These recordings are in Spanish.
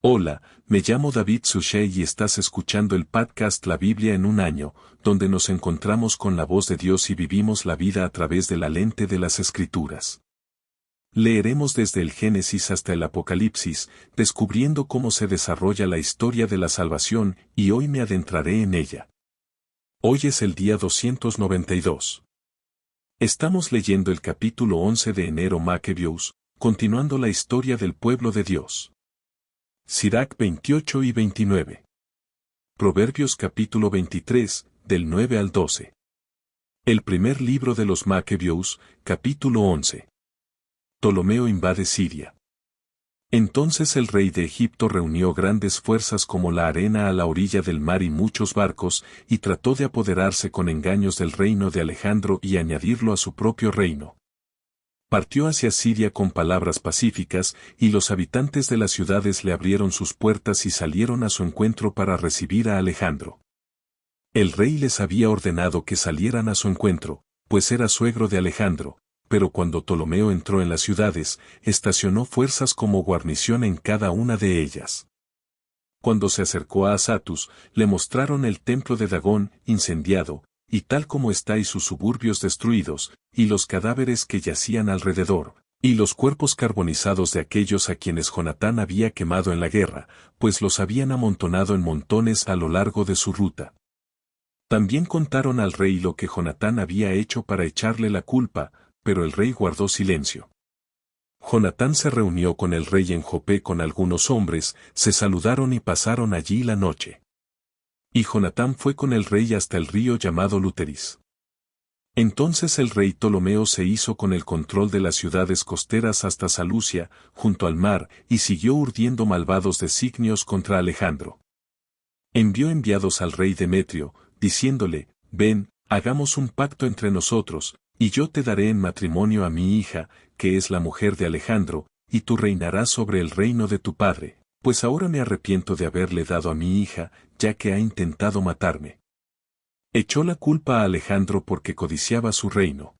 Hola, me llamo David Suchet y estás escuchando el podcast La Biblia en un año, donde nos encontramos con la voz de Dios y vivimos la vida a través de la lente de las Escrituras. Leeremos desde el Génesis hasta el Apocalipsis, descubriendo cómo se desarrolla la historia de la salvación, y hoy me adentraré en ella. Hoy es el día 292. Estamos leyendo el capítulo 11 de Enero Macabeos, continuando la historia del pueblo de Dios. Sirach 28 y 29. Proverbios capítulo 23, del 9 al 12. El primer libro de los Macabeos, capítulo 11. Ptolomeo invade Siria. Entonces el rey de Egipto reunió grandes fuerzas como la arena a la orilla del mar y muchos barcos, y trató de apoderarse con engaños del reino de Alejandro y añadirlo a su propio reino. Partió hacia Siria con palabras pacíficas, y los habitantes de las ciudades le abrieron sus puertas y salieron a su encuentro para recibir a Alejandro. El rey les había ordenado que salieran a su encuentro, pues era suegro de Alejandro, pero cuando Ptolomeo entró en las ciudades, estacionó fuerzas como guarnición en cada una de ellas. Cuando se acercó a Asatus, le mostraron el templo de Dagón, incendiado, y tal como está y sus suburbios destruidos, y los cadáveres que yacían alrededor, y los cuerpos carbonizados de aquellos a quienes Jonatán había quemado en la guerra, pues los habían amontonado en montones a lo largo de su ruta. También contaron al rey lo que Jonatán había hecho para echarle la culpa, pero el rey guardó silencio. Jonatán se reunió con el rey en Jope con algunos hombres, se saludaron y pasaron allí la noche. Y Jonatán fue con el rey hasta el río llamado Luteris. Entonces el rey Ptolomeo se hizo con el control de las ciudades costeras hasta Salucia, junto al mar, y siguió urdiendo malvados designios contra Alejandro. Envió enviados al rey Demetrio, diciéndole, ven, hagamos un pacto entre nosotros, y yo te daré en matrimonio a mi hija, que es la mujer de Alejandro, y tú reinarás sobre el reino de tu padre, pues ahora me arrepiento de haberle dado a mi hija, ya que ha intentado matarme. Echó la culpa a Alejandro porque codiciaba su reino.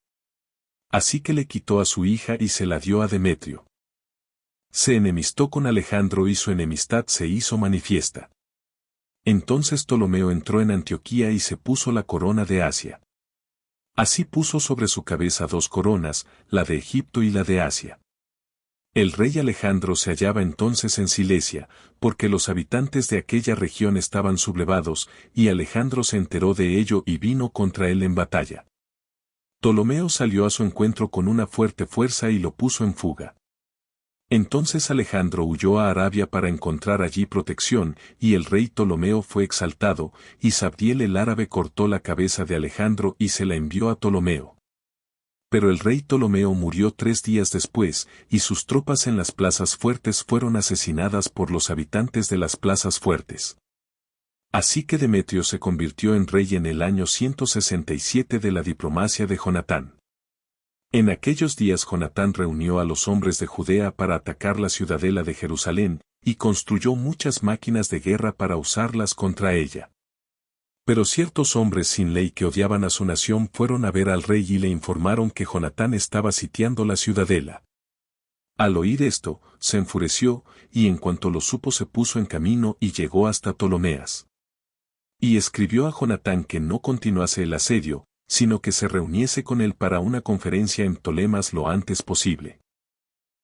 Así que le quitó a su hija y se la dio a Demetrio. Se enemistó con Alejandro y su enemistad se hizo manifiesta. Entonces Ptolomeo entró en Antioquía y se puso la corona de Asia. Así puso sobre su cabeza dos coronas, la de Egipto y la de Asia. El rey Alejandro se hallaba entonces en Silesia, porque los habitantes de aquella región estaban sublevados, y Alejandro se enteró de ello y vino contra él en batalla. Ptolomeo salió a su encuentro con una fuerte fuerza y lo puso en fuga. Entonces Alejandro huyó a Arabia para encontrar allí protección, y el rey Ptolomeo fue exaltado, y Sabdiel el árabe cortó la cabeza de Alejandro y se la envió a Ptolomeo. Pero el rey Ptolomeo murió 3 días después, y sus tropas en las plazas fuertes fueron asesinadas por los habitantes de las plazas fuertes. Así que Demetrio se convirtió en rey en el año 167 de la diplomacia de Jonatán. En aquellos días Jonatán reunió a los hombres de Judea para atacar la ciudadela de Jerusalén, y construyó muchas máquinas de guerra para usarlas contra ella. Pero ciertos hombres sin ley que odiaban a su nación fueron a ver al rey y le informaron que Jonatán estaba sitiando la ciudadela. Al oír esto, se enfureció, y en cuanto lo supo se puso en camino y llegó hasta Ptolomeas. Y escribió a Jonatán que no continuase el asedio, sino que se reuniese con él para una conferencia en Ptolemas lo antes posible.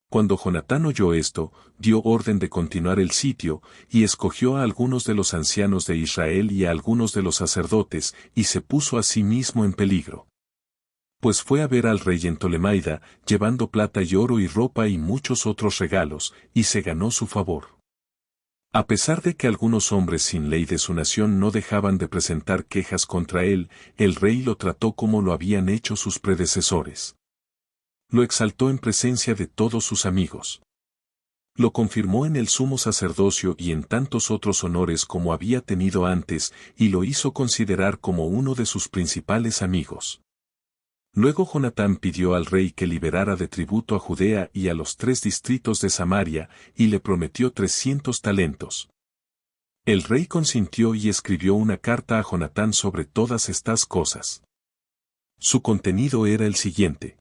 Cuando Jonatán oyó esto, dio orden de continuar el sitio, y escogió a algunos de los ancianos de Israel y a algunos de los sacerdotes, y se puso a sí mismo en peligro. Pues fue a ver al rey en Ptolemaida, llevando plata y oro y ropa y muchos otros regalos, y se ganó su favor. A pesar de que algunos hombres sin ley de su nación no dejaban de presentar quejas contra él, el rey lo trató como lo habían hecho sus predecesores. Lo exaltó en presencia de todos sus amigos. Lo confirmó en el sumo sacerdocio y en tantos otros honores como había tenido antes, y lo hizo considerar como uno de sus principales amigos. Luego Jonatán pidió al rey que liberara de tributo a Judea y a los 3 distritos de Samaria, y le prometió 300 talentos. El rey consintió y escribió una carta a Jonatán sobre todas estas cosas. Su contenido era el siguiente.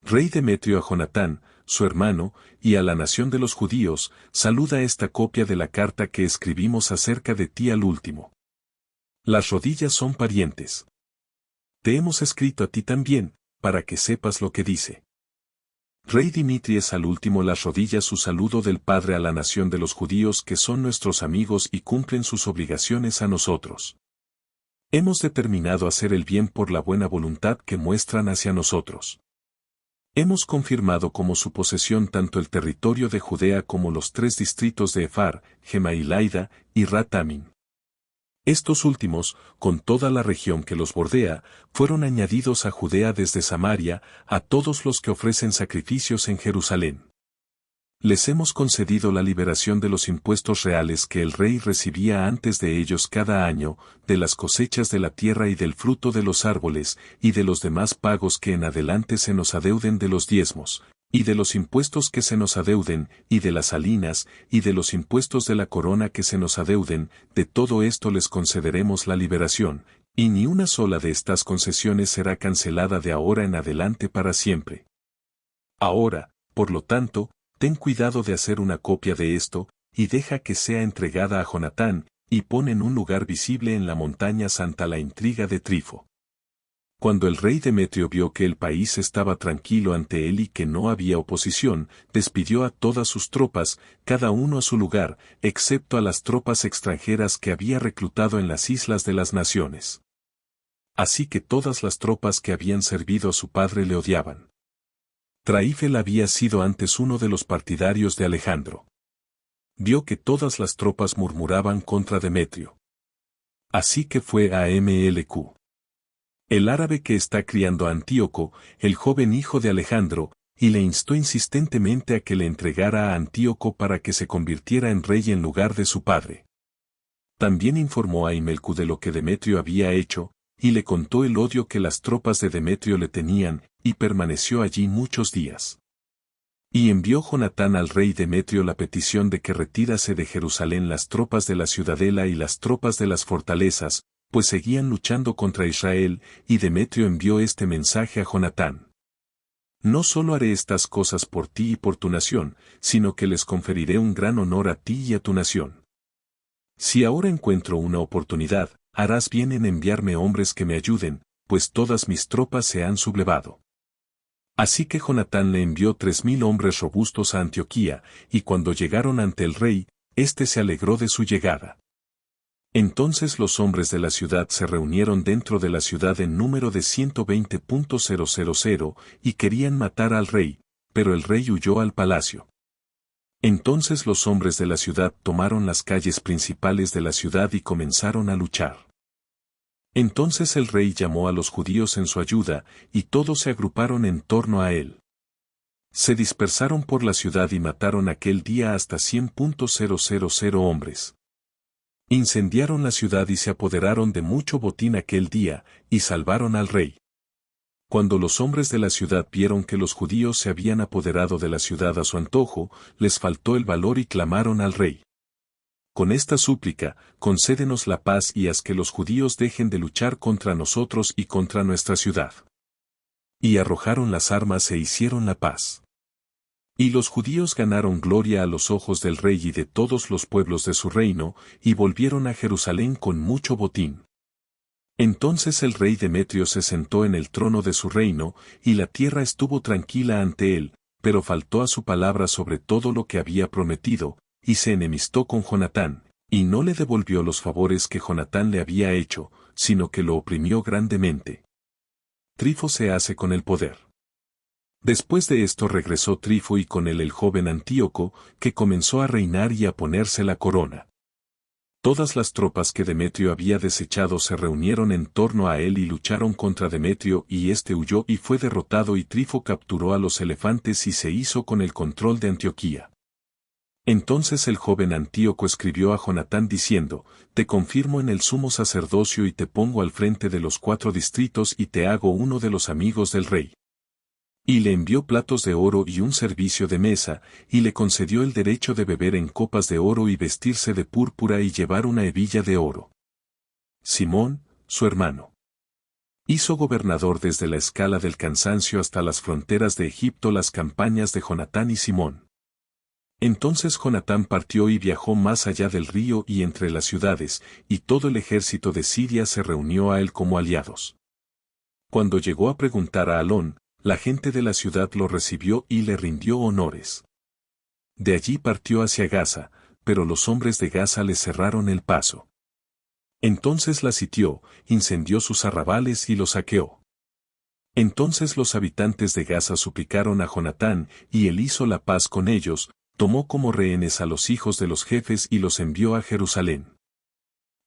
Rey Demetrio a Jonatán, su hermano, y a la nación de los judíos, saluda esta copia de la carta que escribimos acerca de ti al último. Las rodillas son parientes. Te hemos escrito a ti también, para que sepas lo que dice. Rey Dimitries al último las rodillas su saludo del Padre a la nación de los judíos que son nuestros amigos y cumplen sus obligaciones a nosotros. Hemos determinado hacer el bien por la buena voluntad que muestran hacia nosotros. Hemos confirmado como su posesión tanto el territorio de Judea como los 3 distritos de Efar, Gemailaida y Rat-Amin. Estos últimos, con toda la región que los bordea, fueron añadidos a Judea desde Samaria, a todos los que ofrecen sacrificios en Jerusalén. Les hemos concedido la liberación de los impuestos reales que el rey recibía antes de ellos cada año, de las cosechas de la tierra y del fruto de los árboles, y de los demás pagos que en adelante se nos adeuden de los diezmos, y de los impuestos que se nos adeuden, y de las halinas, y de los impuestos de la corona que se nos adeuden, de todo esto les concederemos la liberación, y ni una sola de estas concesiones será cancelada de ahora en adelante para siempre. Ahora, por lo tanto, ten cuidado de hacer una copia de esto, y deja que sea entregada a Jonatán, y pon en un lugar visible en la montaña santa la intriga de Trifo. Cuando el rey Demetrio vio que el país estaba tranquilo ante él y que no había oposición, despidió a todas sus tropas, cada uno a su lugar, excepto a las tropas extranjeras que había reclutado en las islas de las naciones. Así que todas las tropas que habían servido a su padre le odiaban. Traífel había sido antes uno de los partidarios de Alejandro. Vio que todas las tropas murmuraban contra Demetrio. Así que fue a Mlq. El árabe que está criando a Antíoco, el joven hijo de Alejandro, y le instó insistentemente a que le entregara a Antíoco para que se convirtiera en rey en lugar de su padre. También informó a Imelcu de lo que Demetrio había hecho, y le contó el odio que las tropas de Demetrio le tenían, y permaneció allí muchos días. Y envió Jonatán al rey Demetrio la petición de que retirase de Jerusalén las tropas de la ciudadela y las tropas de las fortalezas, pues seguían luchando contra Israel, y Demetrio envió este mensaje a Jonatán. No solo haré estas cosas por ti y por tu nación, sino que les conferiré un gran honor a ti y a tu nación. Si ahora encuentro una oportunidad, harás bien en enviarme hombres que me ayuden, pues todas mis tropas se han sublevado. Así que Jonatán le envió 3000 hombres robustos a Antioquía, y cuando llegaron ante el rey, éste se alegró de su llegada. Entonces los hombres de la ciudad se reunieron dentro de la ciudad en número de 120.000 y querían matar al rey, pero el rey huyó al palacio. Entonces los hombres de la ciudad tomaron las calles principales de la ciudad y comenzaron a luchar. Entonces el rey llamó a los judíos en su ayuda, y todos se agruparon en torno a él. Se dispersaron por la ciudad y mataron aquel día hasta 100.000 hombres. Incendiaron la ciudad y se apoderaron de mucho botín aquel día, y salvaron al rey. Cuando los hombres de la ciudad vieron que los judíos se habían apoderado de la ciudad a su antojo, les faltó el valor y clamaron al rey. Con esta súplica, concédenos la paz y haz que los judíos dejen de luchar contra nosotros y contra nuestra ciudad. Y arrojaron las armas e hicieron la paz. Y los judíos ganaron gloria a los ojos del rey y de todos los pueblos de su reino, y volvieron a Jerusalén con mucho botín. Entonces el rey Demetrio se sentó en el trono de su reino, y la tierra estuvo tranquila ante él, pero faltó a su palabra sobre todo lo que había prometido, y se enemistó con Jonatán, y no le devolvió los favores que Jonatán le había hecho, sino que lo oprimió grandemente. Trifo se hace con el poder. Después de esto regresó Trifo y con él el joven Antíoco, que comenzó a reinar y a ponerse la corona. Todas las tropas que Demetrio había desechado se reunieron en torno a él y lucharon contra Demetrio y éste huyó y fue derrotado y Trifo capturó a los elefantes y se hizo con el control de Antioquía. Entonces el joven Antíoco escribió a Jonatán diciendo, te confirmo en el sumo sacerdocio y te pongo al frente de los 4 distritos y te hago uno de los amigos del rey. Y le envió platos de oro y un servicio de mesa, y le concedió el derecho de beber en copas de oro y vestirse de púrpura y llevar una hebilla de oro. Simón, su hermano. Hizo gobernador desde la escala del cansancio hasta las fronteras de Egipto las campañas de Jonatán y Simón. Entonces Jonatán partió y viajó más allá del río y entre las ciudades, y todo el ejército de Siria se reunió a él como aliados. Cuando llegó a preguntar a Alón, la gente de la ciudad lo recibió y le rindió honores. De allí partió hacia Gaza, pero los hombres de Gaza le cerraron el paso. Entonces la sitió, incendió sus arrabales y los saqueó. Entonces los habitantes de Gaza suplicaron a Jonatán, y él hizo la paz con ellos, tomó como rehenes a los hijos de los jefes y los envió a Jerusalén.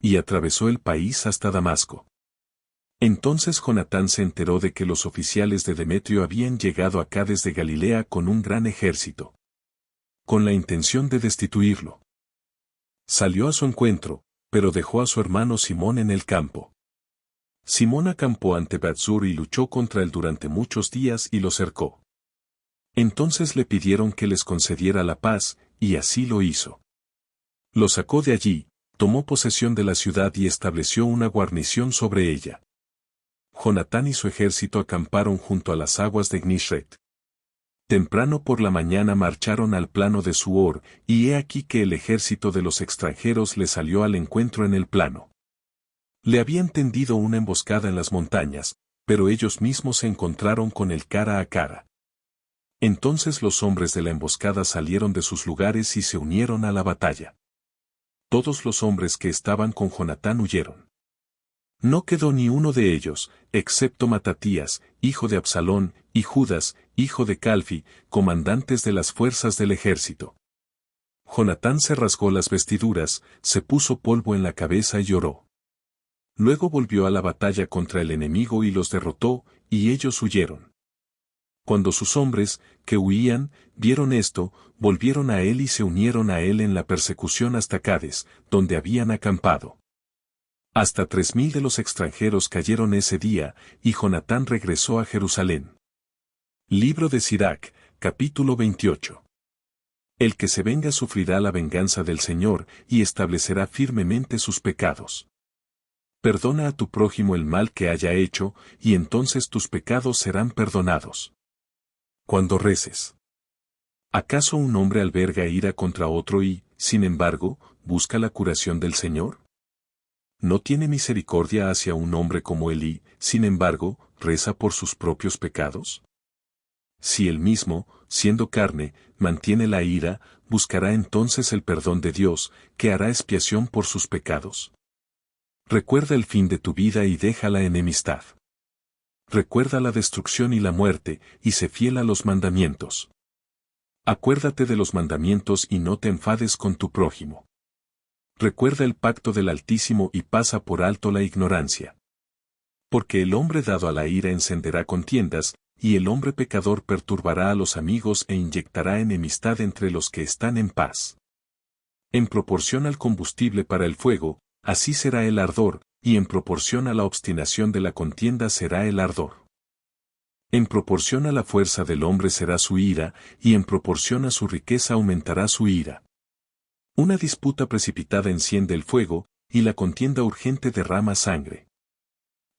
Y atravesó el país hasta Damasco. Entonces Jonatán se enteró de que los oficiales de Demetrio habían llegado acá desde Galilea con un gran ejército, con la intención de destituirlo. Salió a su encuentro, pero dejó a su hermano Simón en el campo. Simón acampó ante Bet-Sur y luchó contra él durante muchos días y lo cercó. Entonces le pidieron que les concediera la paz, y así lo hizo. Lo sacó de allí, tomó posesión de la ciudad y estableció una guarnición sobre ella. Jonatán y su ejército acamparon junto a las aguas de Gnisret. Temprano por la mañana marcharon al plano de Suor, y he aquí que el ejército de los extranjeros le salió al encuentro en el plano. Le habían tendido una emboscada en las montañas, pero ellos mismos se encontraron con él cara a cara. Entonces los hombres de la emboscada salieron de sus lugares y se unieron a la batalla. Todos los hombres que estaban con Jonatán huyeron. No quedó ni uno de ellos, excepto Matatías, hijo de Absalón, y Judas, hijo de Calfi, comandantes de las fuerzas del ejército. Jonatán se rasgó las vestiduras, se puso polvo en la cabeza y lloró. Luego volvió a la batalla contra el enemigo y los derrotó, y ellos huyeron. Cuando sus hombres, que huían, vieron esto, volvieron a él y se unieron a él en la persecución hasta Cades, donde habían acampado. Hasta 3000 de los extranjeros cayeron ese día, y Jonatán regresó a Jerusalén. Libro de Sirac, capítulo 28. El que se venga sufrirá la venganza del Señor, y establecerá firmemente sus pecados. Perdona a tu prójimo el mal que haya hecho, y entonces tus pecados serán perdonados. Cuando reces. ¿Acaso un hombre alberga ira contra otro y, sin embargo, busca la curación del Señor? ¿No tiene misericordia hacia un hombre como él y, sin embargo, reza por sus propios pecados? Si él mismo, siendo carne, mantiene la ira, buscará entonces el perdón de Dios, que hará expiación por sus pecados. Recuerda el fin de tu vida y deja la enemistad. Recuerda la destrucción y la muerte, y sé fiel a los mandamientos. Acuérdate de los mandamientos y no te enfades con tu prójimo. Recuerda el pacto del Altísimo y pasa por alto la ignorancia. Porque el hombre dado a la ira encenderá contiendas, y el hombre pecador perturbará a los amigos e inyectará enemistad entre los que están en paz. En proporción al combustible para el fuego, así será el ardor, y en proporción a la obstinación de la contienda será el ardor. En proporción a la fuerza del hombre será su ira, y en proporción a su riqueza aumentará su ira. Una disputa precipitada enciende el fuego, y la contienda urgente derrama sangre.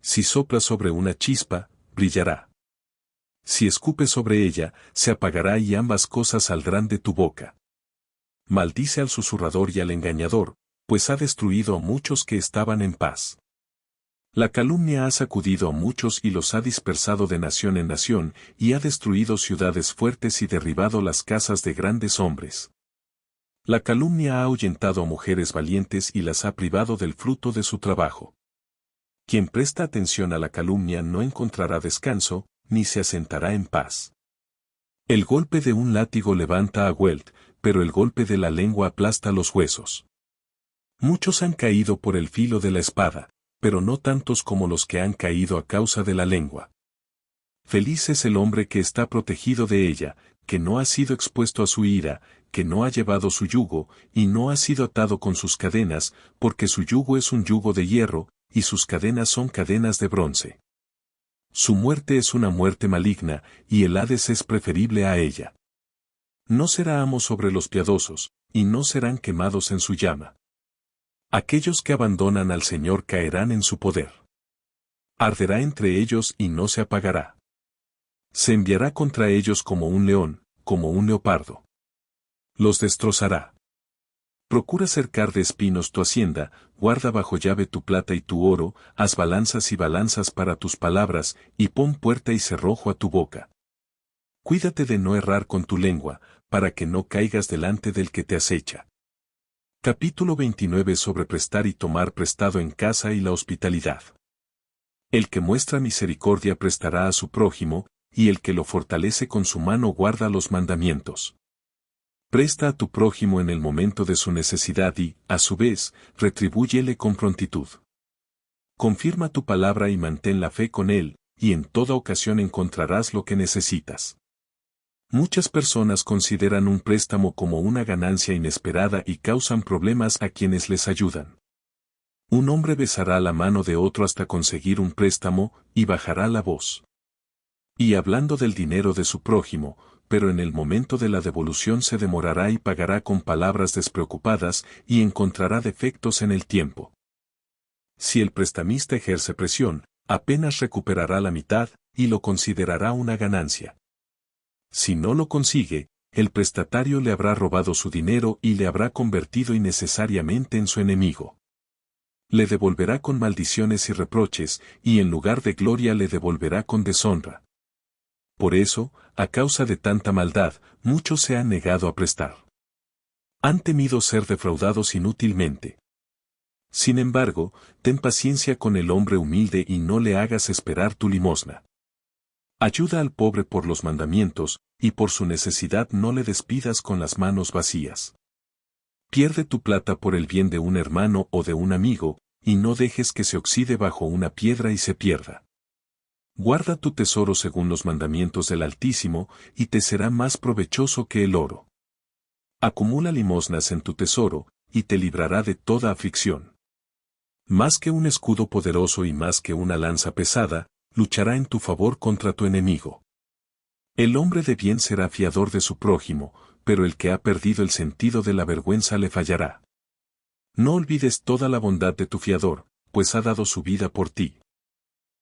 Si sopla sobre una chispa, brillará. Si escupe sobre ella, se apagará y ambas cosas saldrán de tu boca. Maldice al susurrador y al engañador, pues ha destruido a muchos que estaban en paz. La calumnia ha sacudido a muchos y los ha dispersado de nación en nación, y ha destruido ciudades fuertes y derribado las casas de grandes hombres. La calumnia ha ahuyentado a mujeres valientes y las ha privado del fruto de su trabajo. Quien presta atención a la calumnia no encontrará descanso, ni se asentará en paz. El golpe de un látigo levanta a Welt, pero el golpe de la lengua aplasta los huesos. Muchos han caído por el filo de la espada, pero no tantos como los que han caído a causa de la lengua. Feliz es el hombre que está protegido de ella, que no ha sido expuesto a su ira, que no ha llevado su yugo, y no ha sido atado con sus cadenas, porque su yugo es un yugo de hierro, y sus cadenas son cadenas de bronce. Su muerte es una muerte maligna, y el Hades es preferible a ella. No será amo sobre los piadosos, y no serán quemados en su llama. Aquellos que abandonan al Señor caerán en su poder. Arderá entre ellos y no se apagará. Se enviará contra ellos como un león, como un leopardo. Los destrozará. Procura cercar de espinos tu hacienda, guarda bajo llave tu plata y tu oro, haz balanzas y balanzas para tus palabras, y pon puerta y cerrojo a tu boca. Cuídate de no errar con tu lengua, para que no caigas delante del que te acecha. Capítulo 29 sobre prestar y tomar prestado en casa y la hospitalidad. El que muestra misericordia prestará a su prójimo, y el que lo fortalece con su mano guarda los mandamientos. Presta a tu prójimo en el momento de su necesidad y, a su vez, retribúyele con prontitud. Confirma tu palabra y mantén la fe con él, y en toda ocasión encontrarás lo que necesitas. Muchas personas consideran un préstamo como una ganancia inesperada y causan problemas a quienes les ayudan. Un hombre besará la mano de otro hasta conseguir un préstamo, y bajará la voz. Y hablando del dinero de su prójimo, pero en el momento de la devolución se demorará y pagará con palabras despreocupadas y encontrará defectos en el tiempo. Si el prestamista ejerce presión, apenas recuperará la mitad, y lo considerará una ganancia. Si no lo consigue, el prestatario le habrá robado su dinero y le habrá convertido innecesariamente en su enemigo. Le devolverá con maldiciones y reproches, y en lugar de gloria le devolverá con deshonra. Por eso, a causa de tanta maldad, muchos se han negado a prestar. Han temido ser defraudados inútilmente. Sin embargo, ten paciencia con el hombre humilde y no le hagas esperar tu limosna. Ayuda al pobre por los mandamientos, y por su necesidad no le despidas con las manos vacías. Pierde tu plata por el bien de un hermano o de un amigo, y no dejes que se oxide bajo una piedra y se pierda. Guarda tu tesoro según los mandamientos del Altísimo, y te será más provechoso que el oro. Acumula limosnas en tu tesoro, y te librará de toda aflicción. Más que un escudo poderoso y más que una lanza pesada, luchará en tu favor contra tu enemigo. El hombre de bien será fiador de su prójimo, pero el que ha perdido el sentido de la vergüenza le fallará. No olvides toda la bondad de tu fiador, pues ha dado su vida por ti.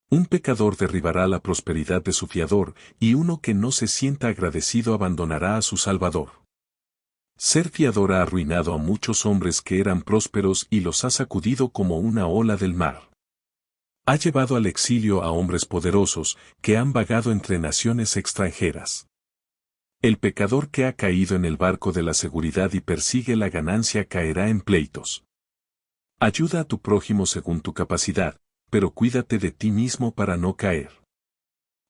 Un pecador derribará la prosperidad de su fiador, y uno que no se sienta agradecido abandonará a su Salvador. Ser fiador ha arruinado a muchos hombres que eran prósperos y los ha sacudido como una ola del mar. Ha llevado al exilio a hombres poderosos que han vagado entre naciones extranjeras. El pecador que ha caído en el barco de la seguridad y persigue la ganancia caerá en pleitos. Ayuda a tu prójimo según tu capacidad, pero cuídate de ti mismo para no caer.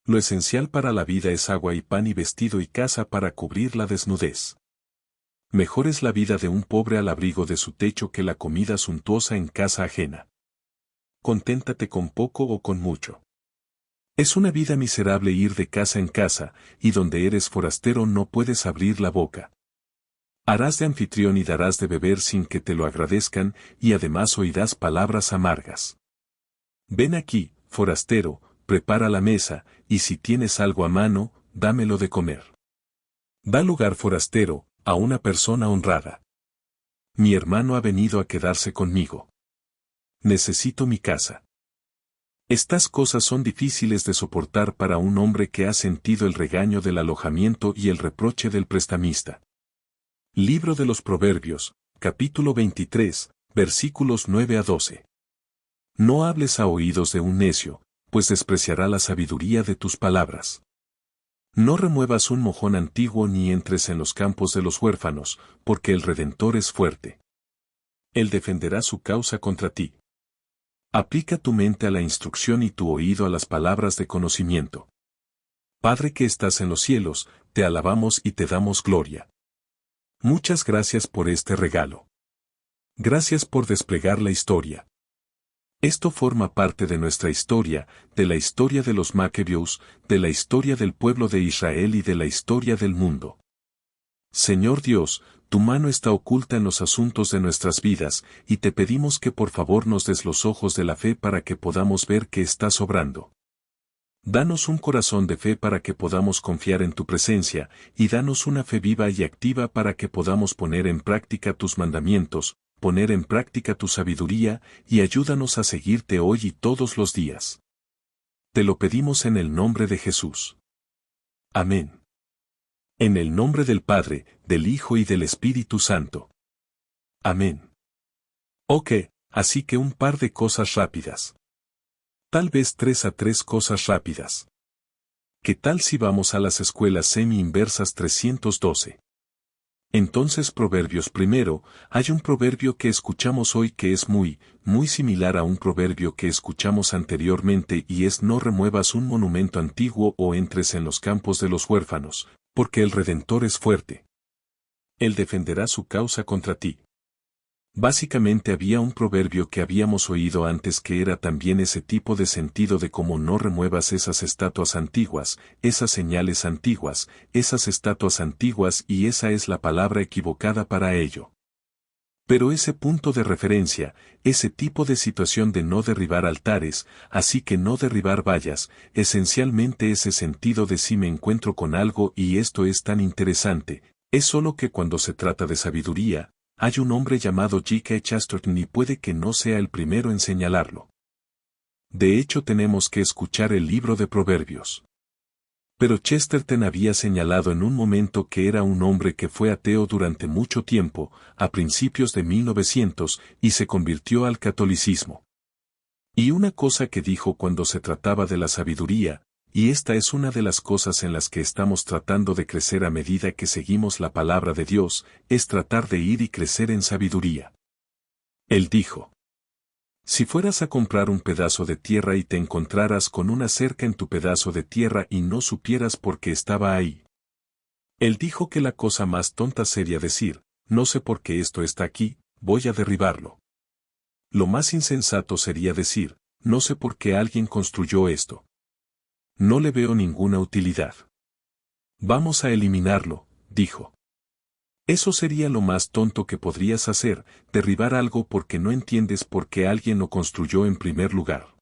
Lo esencial para la vida es agua y pan y vestido y casa para cubrir la desnudez. Mejor es la vida de un pobre al abrigo de su techo que la comida suntuosa en casa ajena. Conténtate con poco o con mucho. Es una vida miserable ir de casa en casa, y donde eres forastero no puedes abrir la boca. Harás de anfitrión y darás de beber sin que te lo agradezcan, y además oirás palabras amargas. Ven aquí, forastero, prepara la mesa, y si tienes algo a mano, dámelo de comer. Da lugar, forastero, a una persona honrada. Mi hermano ha venido a quedarse conmigo. Necesito mi casa. Estas cosas son difíciles de soportar para un hombre que ha sentido el regaño del alojamiento y el reproche del prestamista. Libro de los Proverbios, capítulo 23, versículos 9 a 12. No hables a oídos de un necio, pues despreciará la sabiduría de tus palabras. No remuevas un mojón antiguo ni entres en los campos de los huérfanos, porque el Redentor es fuerte. Él defenderá su causa contra ti. Aplica tu mente a la instrucción y tu oído a las palabras de conocimiento. Padre que estás en los cielos, te alabamos y te damos gloria. Muchas gracias por este regalo. Gracias por desplegar la historia. Esto forma parte de nuestra historia, de la historia de los Macabeos, de la historia del pueblo de Israel y de la historia del mundo. Señor Dios, tu mano está oculta en los asuntos de nuestras vidas, y te pedimos que por favor nos des los ojos de la fe para que podamos ver que estás obrando. Danos un corazón de fe para que podamos confiar en tu presencia, y danos una fe viva y activa para que podamos poner en práctica tus mandamientos, poner en práctica tu sabiduría, y ayúdanos a seguirte hoy y todos los días. Te lo pedimos en el nombre de Jesús. Amén. En el nombre del Padre, del Hijo y del Espíritu Santo. Amén. Ok, así que un par de cosas rápidas. Tal vez 3 cosas rápidas. ¿Qué tal si vamos a las escuelas semi-inversas 312? Entonces Proverbios primero, hay un proverbio que escuchamos hoy que es muy similar a un proverbio que escuchamos anteriormente y es: no remuevas un monumento antiguo o entres en los campos de los huérfanos, porque el Redentor es fuerte. Él defenderá su causa contra ti. Básicamente había un proverbio que habíamos oído antes que era también ese tipo de sentido de cómo no remuevas esas estatuas antiguas, esas señales antiguas, esas estatuas antiguas, y esa es la palabra equivocada para ello. Pero ese punto de referencia, ese tipo de situación de no derribar altares, así que no derribar vallas, esencialmente ese sentido de si me encuentro con algo y esto es tan interesante, es solo que cuando se trata de sabiduría, hay un hombre llamado G.K. Chesterton y puede que no sea el primero en señalarlo. De hecho tenemos que escuchar el libro de Proverbios. Pero Chesterton había señalado en un momento que era un hombre que fue ateo durante mucho tiempo, a principios de 1900, y se convirtió al catolicismo. Y una cosa que dijo cuando se trataba de la sabiduría, y esta es una de las cosas en las que estamos tratando de crecer a medida que seguimos la palabra de Dios, es tratar de ir y crecer en sabiduría. Él dijo: si fueras a comprar un pedazo de tierra y te encontraras con una cerca en tu pedazo de tierra y no supieras por qué estaba ahí. Él dijo que la cosa más tonta sería decir: no sé por qué esto está aquí, voy a derribarlo. Lo más insensato sería decir: no sé por qué alguien construyó esto. No le veo ninguna utilidad. Vamos a eliminarlo, dijo. Eso sería lo más tonto que podrías hacer, derribar algo porque no entiendes por qué alguien lo construyó en primer lugar.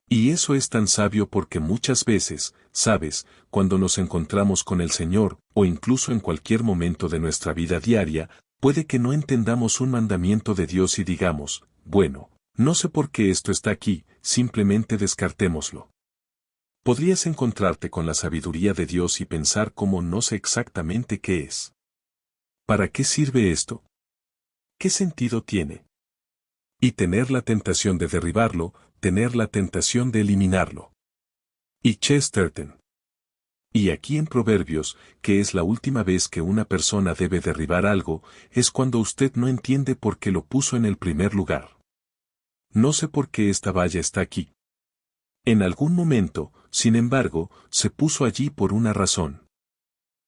Y eso es tan sabio porque muchas veces, sabes, cuando nos encontramos con el Señor, o incluso en cualquier momento de nuestra vida diaria, puede que no entendamos un mandamiento de Dios y digamos: bueno, no sé por qué esto está aquí, simplemente descartémoslo. Podrías encontrarte con la sabiduría de Dios y pensar como: no sé exactamente qué es. ¿Para qué sirve esto? ¿Qué sentido tiene? Y tener la tentación de derribarlo, tener la tentación de eliminarlo. Y Chesterton. Y aquí en Proverbios, que es la última vez que una persona debe derribar algo, es cuando usted no entiende por qué lo puso en el primer lugar. No sé por qué esta valla está aquí. En algún momento, sin embargo, se puso allí por una razón.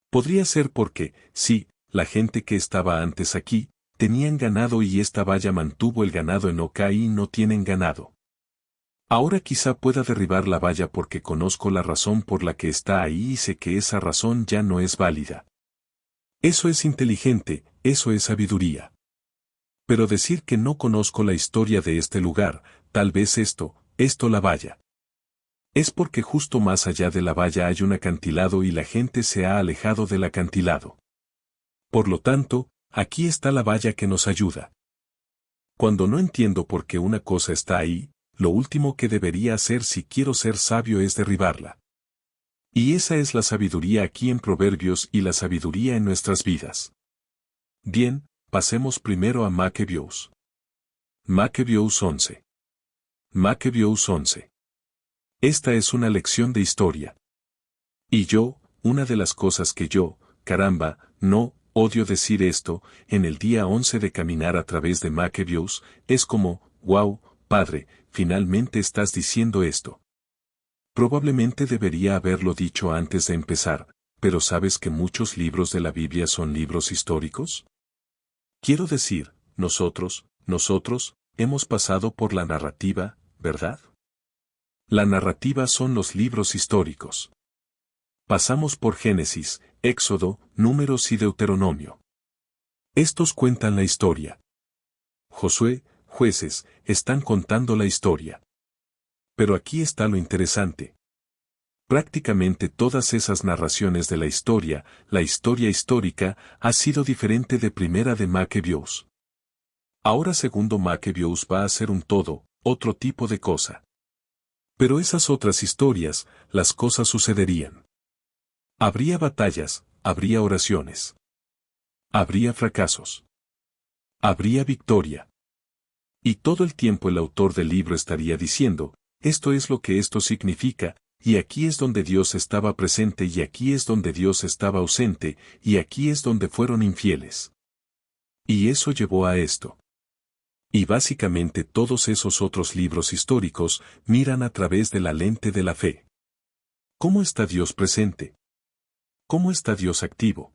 Podría ser porque, sí, la gente que estaba antes aquí, tenían ganado y esta valla mantuvo el ganado en Oca y no tienen ganado. Ahora quizá pueda derribar la valla porque conozco la razón por la que está ahí y sé que esa razón ya no es válida. Eso es inteligente, eso es sabiduría. Pero decir que no conozco la historia de este lugar, tal vez esto la valla. Es porque justo más allá de la valla hay un acantilado y la gente se ha alejado del acantilado. Por lo tanto, aquí está la valla que nos ayuda. Cuando no entiendo por qué una cosa está ahí, lo último que debería hacer si quiero ser sabio es derribarla. Y esa es la sabiduría aquí en Proverbios y la sabiduría en nuestras vidas. Bien, pasemos primero a Macabeos. Macabeos 11. Macabeos 11. Esta es una lección de historia. Y una de las cosas que caramba, no, odio decir esto, en el día 11 de caminar a través de Macabeos, es como: wow, Padre, finalmente estás diciendo esto. Probablemente debería haberlo dicho antes de empezar, pero ¿sabes que muchos libros de la Biblia son libros históricos? Quiero decir, nosotros, hemos pasado por la narrativa, ¿verdad? La narrativa son los libros históricos. Pasamos por Génesis, Éxodo, Números y Deuteronomio. Estos cuentan la historia. Josué, Jueces, están contando la historia. Pero aquí está lo interesante. Prácticamente todas esas narraciones de la historia histórica, ha sido diferente de primera de Macabeos. Ahora segundo Macabeos va a ser un otro tipo de cosa. Pero esas otras historias, las cosas sucederían. Habría batallas, habría oraciones. Habría fracasos. Habría victoria. Y todo el tiempo el autor del libro estaría diciendo, esto es lo que esto significa, y aquí es donde Dios estaba presente y aquí es donde Dios estaba ausente, y aquí es donde fueron infieles. Y eso llevó a esto. Y básicamente todos esos otros libros históricos miran a través de la lente de la fe. ¿Cómo está Dios presente? ¿Cómo está Dios activo?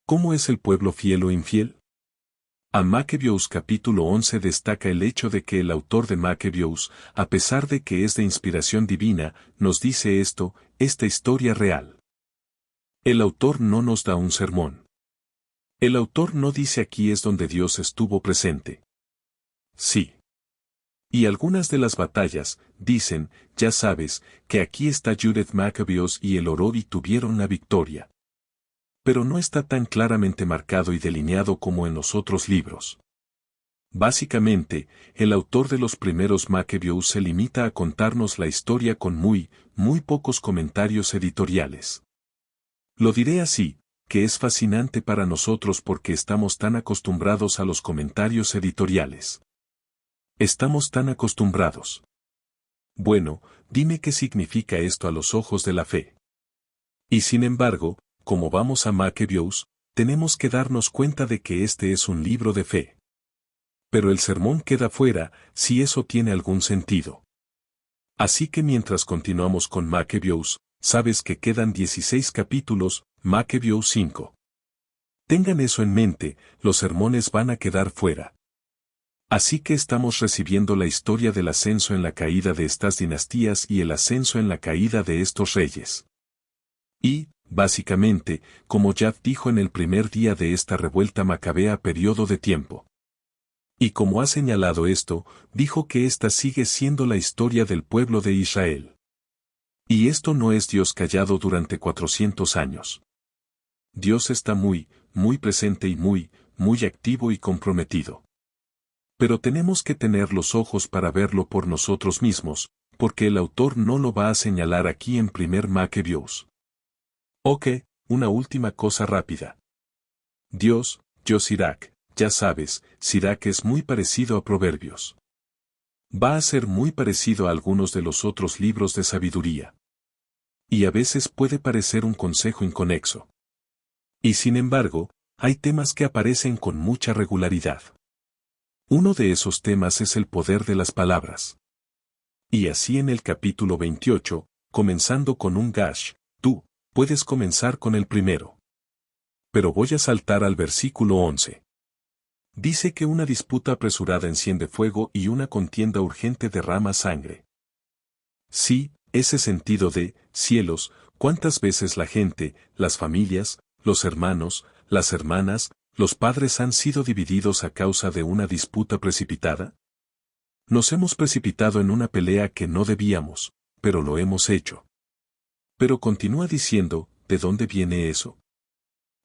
¿Cómo es el pueblo fiel o infiel? A Macabeos capítulo 11 destaca el hecho de que el autor de Macabeos, a pesar de que es de inspiración divina, nos dice esta historia real. El autor no nos da un sermón. El autor no dice aquí es donde Dios estuvo presente. Sí. Y algunas de las batallas, dicen, ya sabes, que aquí está Judith Macabeos y el oró y tuvieron la victoria. Pero no está tan claramente marcado y delineado como en los otros libros. Básicamente, el autor de los primeros Macabeos se limita a contarnos la historia con muy pocos comentarios editoriales. Lo diré así, que es fascinante para nosotros porque estamos tan acostumbrados a los comentarios editoriales. Estamos tan acostumbrados. Bueno, dime qué significa esto a los ojos de la fe. Y sin embargo, como vamos a Macabeos, tenemos que darnos cuenta de que este es un libro de fe. Pero el sermón queda fuera, si eso tiene algún sentido. Así que mientras continuamos con Macabeos, sabes que quedan 16 capítulos, Macabeos 5. Tengan eso en mente, los sermones van a quedar fuera. Así que estamos recibiendo la historia del ascenso en la caída de estas dinastías y el ascenso en la caída de estos reyes. Y, básicamente, como Yad dijo en el primer día de esta revuelta macabea periodo de tiempo. Y como ha señalado esto, dijo que esta sigue siendo la historia del pueblo de Israel. Y esto no es Dios callado durante 400 años. Dios está muy presente y muy activo y comprometido. Pero tenemos que tener los ojos para verlo por nosotros mismos, porque el autor no lo va a señalar aquí en primer Macabeos. Ok, una última cosa rápida. Dios, Sirac, ya sabes, Sirac es muy parecido a Proverbios. Va a ser muy parecido a algunos de los otros libros de sabiduría. Y a veces puede parecer un consejo inconexo. Y sin embargo, hay temas que aparecen con mucha regularidad. Uno de esos temas es el poder de las palabras. Y así en el capítulo 28, comenzando con un gash, tú, puedes comenzar con el primero. Pero voy a saltar al versículo 11. Dice que una disputa apresurada enciende fuego y una contienda urgente derrama sangre. Sí, ese sentido de, cielos, cuántas veces la gente, las familias, los hermanos, las hermanas, los padres han sido divididos a causa de una disputa precipitada. Nos hemos precipitado en una pelea que no debíamos, pero lo hemos hecho. Pero continúa diciendo, ¿de dónde viene eso?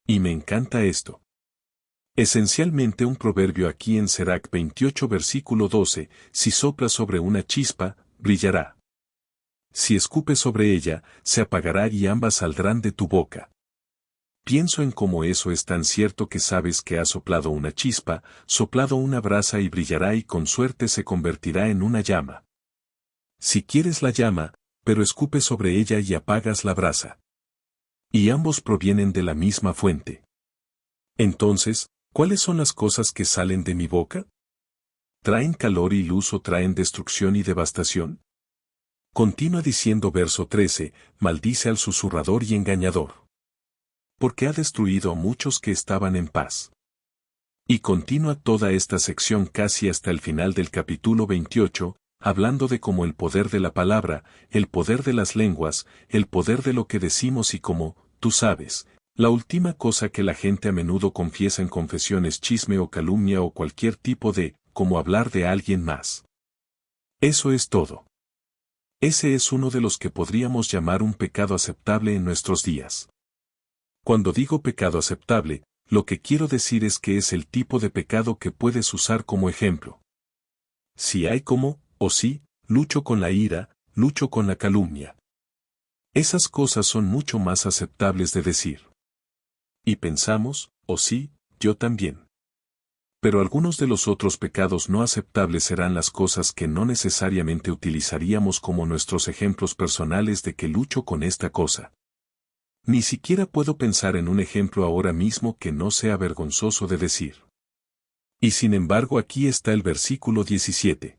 Y me encanta esto. Esencialmente un proverbio aquí en Serac 28 versículo 12, si sopla sobre una chispa, brillará. Si escupe sobre ella, se apagará y ambas saldrán de tu boca. Pienso en cómo eso es tan cierto que sabes que ha soplado una chispa, soplado una brasa y brillará y con suerte se convertirá en una llama. Si quieres la llama, pero escupe sobre ella y apagas la brasa. Y ambos provienen de la misma fuente. Entonces, ¿cuáles son las cosas que salen de mi boca? ¿Traen calor y luz o traen destrucción y devastación? Continúa diciendo verso 13, maldice al susurrador y engañador. Porque ha destruido a muchos que estaban en paz. Y continúa toda esta sección casi hasta el final del capítulo 28, hablando de cómo el poder de la palabra, el poder de las lenguas, el poder de lo que decimos y como, tú sabes, la última cosa que la gente a menudo confiesa en confesiones chisme o calumnia o cualquier tipo de, como hablar de alguien más. Eso es todo. Ese es uno de los que podríamos llamar un pecado aceptable en nuestros días. Cuando digo pecado aceptable, lo que quiero decir es que es el tipo de pecado que puedes usar como ejemplo. Si hay como, o sí, lucho con la ira, lucho con la calumnia. Esas cosas son mucho más aceptables de decir. Y pensamos, oh sí, yo también. Pero algunos de los otros pecados no aceptables serán las cosas que no necesariamente utilizaríamos como nuestros ejemplos personales de que lucho con esta cosa. Ni siquiera puedo pensar en un ejemplo ahora mismo que no sea vergonzoso de decir. Y sin embargo aquí está el versículo 17.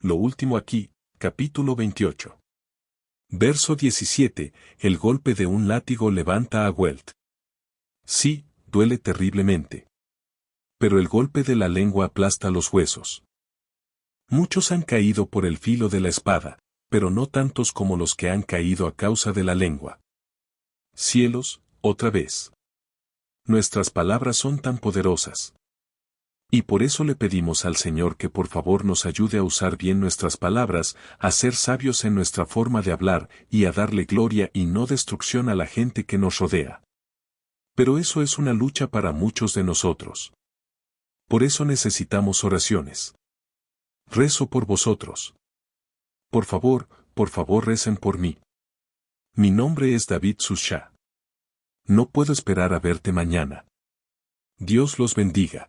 Lo último aquí, capítulo 28. Verso 17, el golpe de un látigo levanta a Welt. Sí, duele terriblemente. Pero el golpe de la lengua aplasta los huesos. Muchos han caído por el filo de la espada, pero no tantos como los que han caído a causa de la lengua. Cielos, otra vez. Nuestras palabras son tan poderosas. Y por eso le pedimos al Señor que por favor nos ayude a usar bien nuestras palabras, a ser sabios en nuestra forma de hablar y a darle gloria y no destrucción a la gente que nos rodea. Pero eso es una lucha para muchos de nosotros. Por eso necesitamos oraciones. Rezo por vosotros. Por favor recen por mí. Mi nombre es David Susha. No puedo esperar a verte mañana. Dios los bendiga.